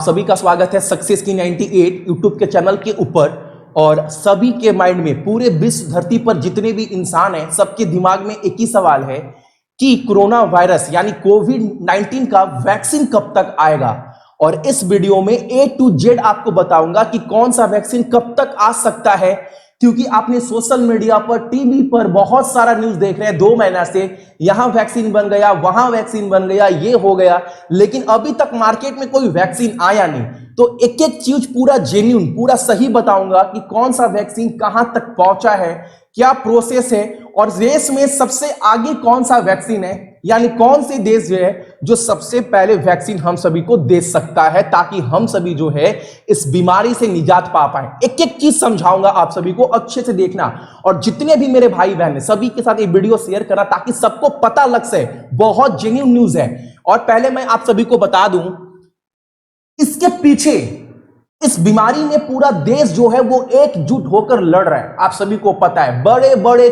सभी का स्वागत है सक्सेस की 98 यूट्यूब के चैनल के ऊपर। और सभी के माइंड में, पूरे विश्व धरती पर जितने भी इंसान हैं, सबके दिमाग में एक ही सवाल है कि कोरोना वायरस यानी कोविड-19 का वैक्सीन कब तक आएगा। और इस वीडियो में A to Z आपको बताऊंगा कि कौन सा वैक्सीन कब तक आ सकता है, क्योंकि आपने सोशल मीडिया पर, टीवी पर बहुत सारा न्यूज देख रहे हैं 2 महीना से, यहां वैक्सीन बन गया, वहां वैक्सीन बन गया, ये हो गया, लेकिन अभी तक मार्केट में कोई वैक्सीन आया नहीं। तो एक एक चीज पूरा जेन्युइन, पूरा सही बताऊंगा कि कौन सा वैक्सीन कहां तक पहुंचा है, क्या प्रोसेस है, और देश में सबसे आगे कौन सा वैक्सीन है, यानी कौन से देश जो है जो सबसे पहले वैक्सीन हम सभी को दे सकता है, ताकि हम सभी जो है इस बीमारी से निजात पा पाए। एक एक चीज समझाऊंगा आप सभी को, अच्छे से देखना। और जितने भी मेरे भाई बहन है सभी के साथ ये वीडियो शेयर करना, ताकि सबको पता लग सके। बहुत जेन्युइन न्यूज है। और पहले मैं आप सभी को बता दूं, इसके पीछे, इस बीमारी में पूरा देश जो है वो एकजुट होकर लड़ रहा है। आप सभी को पता है, बड़े बड़े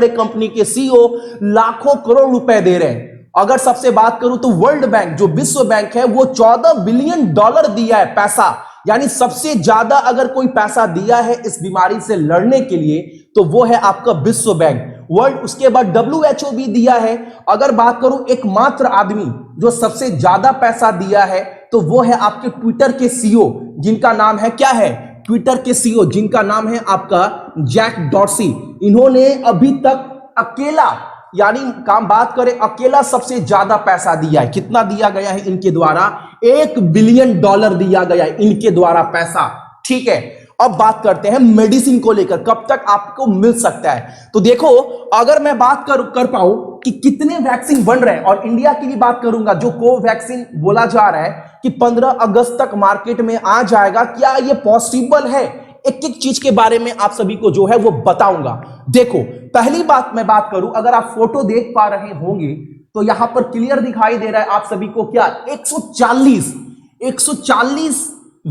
कंपनी के सीईओ लाखों करोड़ रुपए दे रहे हैं। अगर सबसे बात करूं तो वर्ल्ड बैंक, जो विश्व बैंक है, वो $14 बिलियन दिया है पैसा। यानी सबसे ज्यादा अगर कोई पैसा दिया है इस बीमारी से लड़ने के लिए तो वो है आपका विश्व बैंक, वर्ल्ड। उसके बाद WHO भी दिया है। अगर बात करूं एकमात्र आदमी जो सबसे ज्यादा पैसा दिया है तो वो है आपके ट्विटर के सीईओ, जिनका नाम है, क्या है, ट्विटर के सीईओ जिनका नाम है आपका जैक डॉर्सी। इन्होंने अभी तक अकेला, यानी काम बात करें, अकेला सबसे ज्यादा पैसा दिया है। कितना दिया गया है इनके द्वारा? $1 बिलियन दिया गया है इनके द्वारा पैसा। ठीक है, अब बात करते हैं मेडिसिन को लेकर, कब तक आपको मिल सकता है। तो देखो, अगर मैं बात कर पाऊं कि कितने वैक्सीन बन रहे हैं, और इंडिया की भी बात करूंगा, जो कोवैक्सीन बोला जा रहा है कि 15 अगस्त तक मार्केट में आ जाएगा, क्या यह पॉसिबल है? एक एक चीज के बारे में आप सभी को जो है वो बताऊंगा। देखो, पहली बात मैं बात करूं, अगर आप फोटो देख पा रहे होंगे तो यहां पर क्लियर दिखाई दे रहा है आप सभी को, क्या 140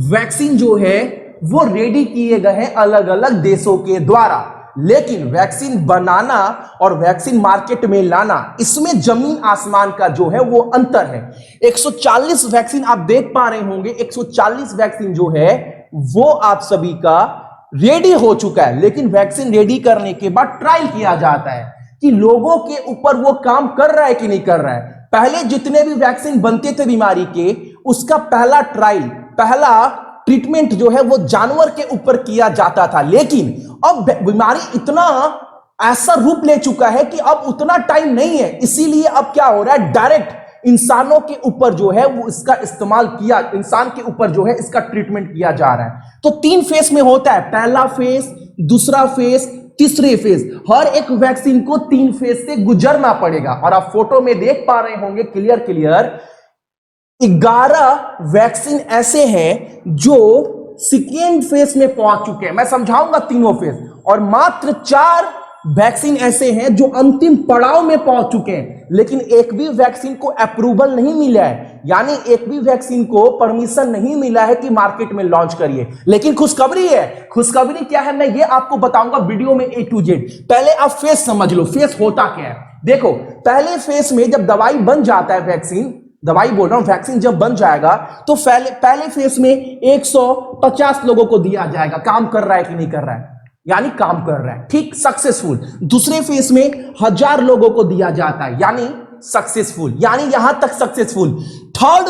वैक्सीन जो है वो रेडी किए गए हैं अलग अलग देशों के द्वारा। लेकिन वैक्सीन बनाना और वैक्सीन मार्केट में लाना, इसमें जमीन आसमान का जो है वो अंतर है। 140 वैक्सीन आप देख पा रहे होंगे, 140 वैक्सीन जो है वो आप सभी का रेडी हो चुका है। लेकिन वैक्सीन रेडी करने के बाद ट्रायल किया जाता है कि लोगों के ऊपर वो काम कर रहा है कि नहीं कर रहा है। पहले जितने भी वैक्सीन बनते थे बीमारी के, उसका पहला ट्रायल, पहला ट्रीटमेंट जो है वो जानवर के ऊपर किया जाता था। लेकिन अब बीमारी इतना ऐसा रूप ले चुका है कि अब उतना टाइम नहीं है, इसीलिए अब क्या हो रहा है, डायरेक्ट इंसानों के ऊपर जो है वो इसका इस्तेमाल किया, इंसान के ऊपर जो है इसका ट्रीटमेंट किया जा रहा है। तो 3 फेज में होता है, पहला फेज, दूसरा फेज, तीसरे फेज। हर एक वैक्सीन को 3 फेज से गुजरना पड़ेगा। और आप फोटो में देख पा रहे होंगे क्लियर 11 वैक्सीन ऐसे हैं जो सेकेंड फेज में पहुंच चुके हैं। मैं समझाऊंगा तीनों फेज। और मात्र 4 वैक्सीन ऐसे हैं जो अंतिम पड़ाव में पहुंच चुके हैं। लेकिन एक भी वैक्सीन को अप्रूवल नहीं मिला है, यानी एक भी वैक्सीन को परमिशन नहीं मिला है कि मार्केट में लॉन्च करिए। लेकिन खुशखबरी है। खुशखबरी क्या है, मैं ये आपको बताऊंगा वीडियो में A to Z। पहले आप फेज समझ लो, फेज होता क्या है। देखो, पहले फेज में जब दवाई बन जाता है, वैक्सीन, दवाई बोल रहा हूं, वैक्सीन जब बन जाएगा तो पहले फेज में 150 लोगों को दिया जाएगा। काम कर रहा है कि नहीं कर रहा है, यानी काम कर रहा है, ठीक, सक्सेसफुल। दूसरे फेज में 1000 लोगों को दिया जाता है, यानी सक्सेसफुल, यानी यहां तक सक्सेसफुल। थर्ड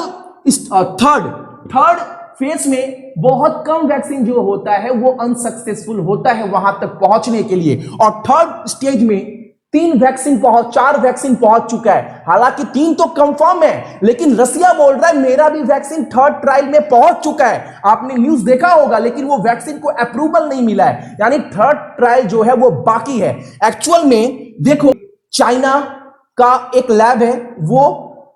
फेज में बहुत कम वैक्सीन जो होता है वो अनसक्सेसफुल होता है वहां तक पहुंचने के लिए। और थर्ड स्टेज में 4 वैक्सीन पहुंच चुका है। हालांकि 3 तो कंफर्म है, लेकिन रसिया बोल रहा है मेरा भी वैक्सीन 3rd ट्रायल में पहुंच चुका है। आपने न्यूज देखा होगा, लेकिन वो वैक्सीन को अप्रूवल नहीं मिला है, यानी 3rd ट्रायल जो है वो बाकी है। एक्चुअल में देखो, चाइना का एक लैब है वो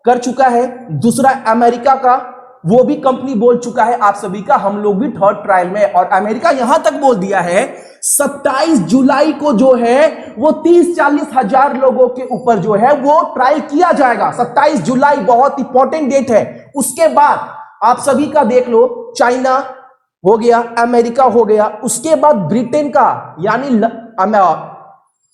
कर चुका है, दूसरा अमेरिका का, वो भी कंपनी बोल चुका है आप सभी का हम लोग भी 3rd ट्रायल में। और अमेरिका यहां तक बोल दिया है 27 जुलाई को जो है वो 30-40 हजार लोगों के ऊपर जो है वो ट्रायल किया जाएगा। 27 जुलाई बहुत इंपॉर्टेंट डेट है। उसके बाद आप सभी का देख लो, चाइना हो गया, अमेरिका हो गया, उसके बाद ब्रिटेन का, यानी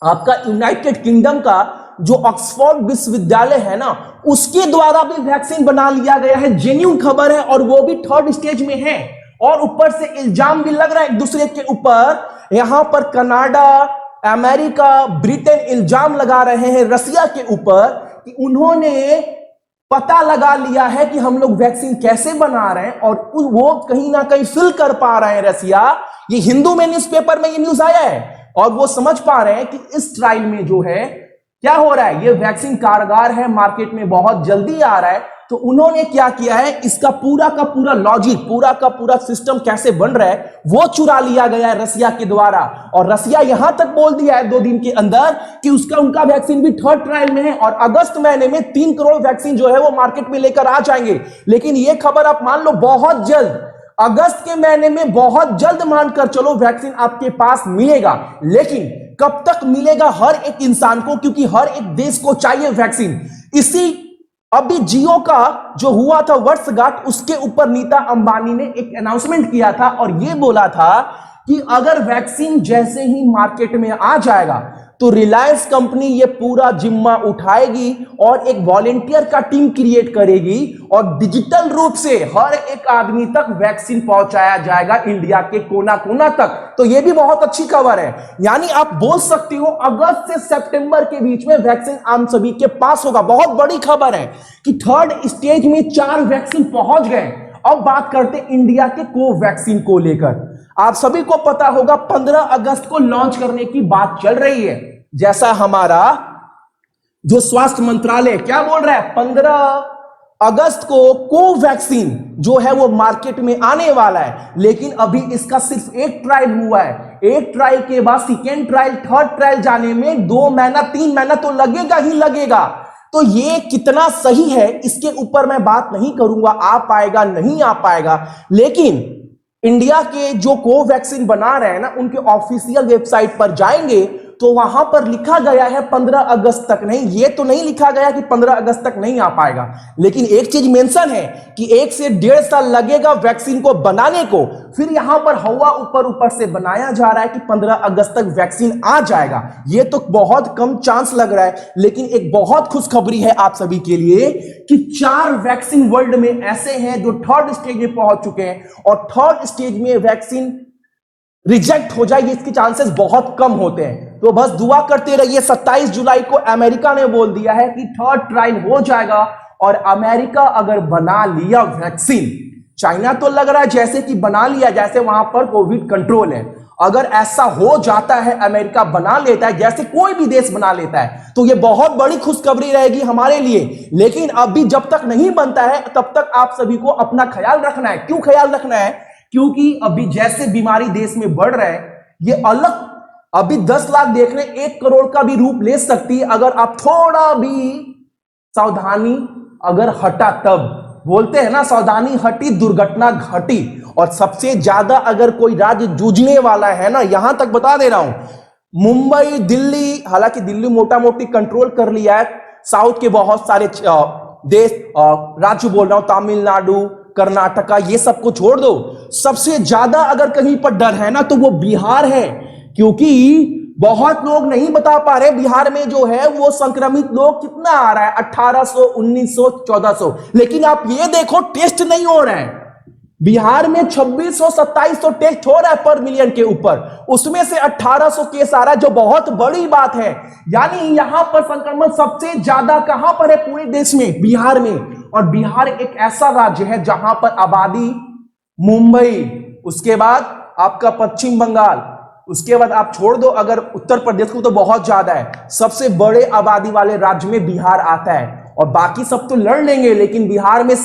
आपका यूनाइटेड किंगडम का जो ऑक्सफोर्ड विश्वविद्यालय है ना, उसके द्वारा भी वैक्सीन बना लिया गया है। जेन्युइन खबर है और वो भी 3rd स्टेज में है। और ऊपर से इल्जाम भी लग रहा है एक दूसरे के ऊपर। यहां पर कनाडा, अमेरिका, ब्रिटेन इल्जाम लगा रहे हैं रसिया के ऊपर कि उन्होंने पता लगा लिया है कि हम लोग वैक्सीन कैसे बना रहे हैं और वो कहीं ना कहीं फिल कर पा रहे हैं रसिया। ये हिंदू में न्यूज़पेपर में ये न्यूज आया है और वो समझ पा रहे हैं कि इस ट्रायल में जो है क्या हो रहा है, ये वैक्सीन कारगर है, मार्केट में बहुत जल्दी आ रहा है। तो उन्होंने क्या किया है, इसका पूरा का पूरा लॉजिक, पूरा का पूरा सिस्टम कैसे बन रहा है वो चुरा लिया गया है रसिया के द्वारा। और रसिया यहां तक बोल दिया है 2 दिन के अंदर कि उनका वैक्सीन भी 3rd ट्रायल में है और अगस्त महीने में 3 करोड़ वैक्सीन जो है वो मार्केट में लेकर आ जाएंगे। लेकिन ये खबर आप मान लो बहुत जल्द, अगस्त के महीने में बहुत जल्द मानकर चलो वैक्सीन आपके पास मिलेगा। लेकिन कब तक मिलेगा हर एक इंसान को, क्योंकि हर एक देश को चाहिए वैक्सीन। इसी अभी जियो का जो हुआ था वर्षगांठ, उसके ऊपर नीता अंबानी ने एक अनाउंसमेंट किया था और यह बोला था कि अगर वैक्सीन जैसे ही मार्केट में आ जाएगा तो रिलायंस कंपनी ये पूरा जिम्मा उठाएगी और एक वॉलेंटियर का टीम क्रिएट करेगी और डिजिटल रूप से हर एक आदमी तक वैक्सीन पहुंचाया जाएगा, इंडिया के कोना कोना तक। तो ये भी बहुत अच्छी खबर है। यानी आप बोल सकते हो अगस्त से सितंबर के बीच में वैक्सीन आम सभी के पास होगा। बहुत बड़ी खबर है कि 3rd स्टेज में 4 वैक्सीन पहुंच गए। अब बात करते इंडिया के कोवैक्सीन को लेकर। आप सभी को पता होगा 15 अगस्त को लॉन्च करने की बात चल रही है। जैसा हमारा जो स्वास्थ्य मंत्रालय क्या बोल रहा है, 15 अगस्त को कोवैक्सीन जो है वो मार्केट में आने वाला है। लेकिन अभी इसका सिर्फ एक ट्रायल हुआ है। एक ट्रायल के बाद 2nd ट्रायल, 3rd ट्रायल जाने में 2 महीना 3 महीना तो लगेगा ही लगेगा। तो ये कितना सही है इसके ऊपर मैं बात नहीं करूंगा, आ पाएगा नहीं आ पाएगा। लेकिन इंडिया के जो कोवैक्सीन बना रहे हैं ना, उनके ऑफिशियल वेबसाइट पर जाएंगे तो वहां पर लिखा गया है 15 अगस्त तक। नहीं, ये तो नहीं लिखा गया कि 15 अगस्त तक नहीं आ पाएगा। लेकिन एक चीज मेंशन है कि 1 से 1.5 साल लगेगा वैक्सीन को बनाने को। फिर यहां पर हवा ऊपर से बनाया जा रहा है कि 15 अगस्त तक वैक्सीन आ जाएगा। ये तो बहुत कम चांस लग रहा है। लेकिन एक बहुत खुशखबरी है आप सभी के लिए कि 4 वैक्सीन वर्ल्ड में ऐसे हैं जो 3rd स्टेज में पहुंच चुके हैं और 3rd स्टेज में वैक्सीन रिजेक्ट हो जाएगी इसके चांसेस बहुत कम होते हैं। तो बस दुआ करते रहिए। 27 जुलाई को अमेरिका ने बोल दिया है कि 3rd ट्रायल हो जाएगा और अमेरिका अगर बना लिया वैक्सीन, चाइना तो लग रहा है जैसे कि बना लिया, जैसे वहां पर कोविड कंट्रोल है। अगर ऐसा हो जाता है, अमेरिका बना लेता है जैसे कोई भी देश बना लेता है, तो ये बहुत बड़ी खुशखबरी रहेगी हमारे लिए। लेकिन अभी जब तक नहीं बनता है तब तक आप सभी को अपना ख्याल रखना है। क्यों ख्याल रखना है? क्योंकि अभी जैसे बीमारी देश में बढ़ रहा है, ये अलग अभी 10 लाख देख रहे 1 करोड़ का भी रूप ले सकती है अगर आप थोड़ा भी सावधानी अगर हटा तब। बोलते हैं ना, सावधानी हटी दुर्घटना घटी। और सबसे ज्यादा अगर कोई राज्य जूझने वाला है ना, यहां तक बता दे रहा हूं, मुंबई, दिल्ली, हालांकि दिल्ली मोटा मोटी कंट्रोल कर लिया है, साउथ के बहुत सारे देश राज्य बोल रहा हूं, तमिलनाडु, कर्नाटका, ये सब को छोड़ दो। सबसे ज्यादा अगर कहीं पर डर है ना तो वो बिहार है। क्योंकि बहुत लोग नहीं बता पा रहे बिहार में जो है वो संक्रमित लोग कितना आ रहा है, 1800, 1900, 1400। लेकिन आप ये देखो टेस्ट नहीं हो रहा है। बिहार में 2600, 2700 टेस्ट हो रहा है पर मिलियन के ऊपर, उसमें से 1800 केस आ रहा है, जो बहुत बड़ी बात है। यानी यहां पर संक्रमण सबसे ज्यादा कहां पर है पूरे देश में? बिहार में। और बिहार एक ऐसा राज्य है जहां पर आबादी मुंबई, उसके बाद आपका पश्चिम बंगाल, उसके बाद आप छोड़ दो अगर उत्तर प्रदेश को तो बहुत ज्यादा है। सबसे बड़े आबादी वाले राज्य में बिहार आता है। और बाकी सब तो लड़ लेंगे लेकिन बिहार में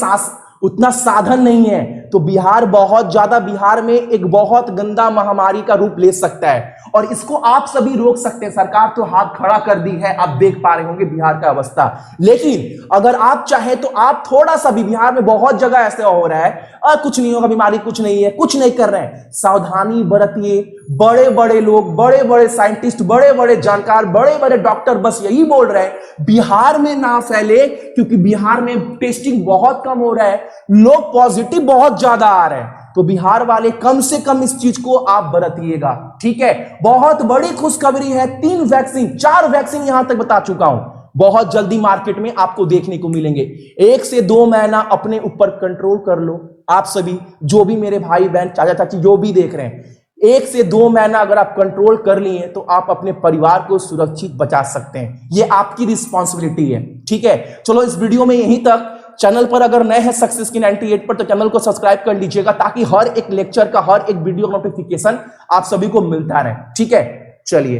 उतना साधन नहीं है। तो बिहार बहुत ज्यादा, बिहार में एक बहुत गंदा महामारी का रूप ले सकता है और इसको आप सभी रोक सकते हैं। सरकार तो हाथ खड़ा कर दी है, आप देख पा रहे होंगे बिहार का अवस्था। लेकिन अगर आप चाहें तो आप थोड़ा सा भी, बिहार में बहुत जगह ऐसे हो रहा है कुछ नहीं होगा, बीमारी कुछ नहीं है, कुछ नहीं कर रहे हैं, सावधानी बरतिए। बड़े बड़े लोग, बड़े बड़े साइंटिस्ट, बड़े बड़े जानकार, बड़े बड़े डॉक्टर बस यही बोल रहे हैं बिहार में ना फैले, क्योंकि बिहार में टेस्टिंग बहुत कम हो रहा है, लोग पॉजिटिव बहुत ज्यादा आ रहे हैं। तो बिहार वाले कम से कम इस चीज को आप बरतिएगा, ठीक है। बहुत बड़ी खुशखबरी है, 3 वैक्सीन, 4 वैक्सीन यहां तक बता चुका हूं। बहुत जल्दी मार्केट में आपको देखने को मिलेंगे। 1 से 2 महीना अपने ऊपर कंट्रोल कर लो। आप सभी जो भी मेरे भाई बहन चाचा चाची जो भी देख रहे हैं, 1 से 2 महीना अगर आप कंट्रोल कर लिए तो आप अपने परिवार को सुरक्षित बचा सकते हैं। ये आपकी रिस्पॉन्सिबिलिटी है। ठीक है, चलो इस वीडियो में यहीं तक। चैनल पर अगर नए हैं सक्सेस की 98 पर, तो चैनल को सब्सक्राइब कर लीजिएगा ताकि हर एक लेक्चर का, हर एक वीडियो नोटिफिकेशन आप सभी को मिलता रहे। ठीक है, चलिए।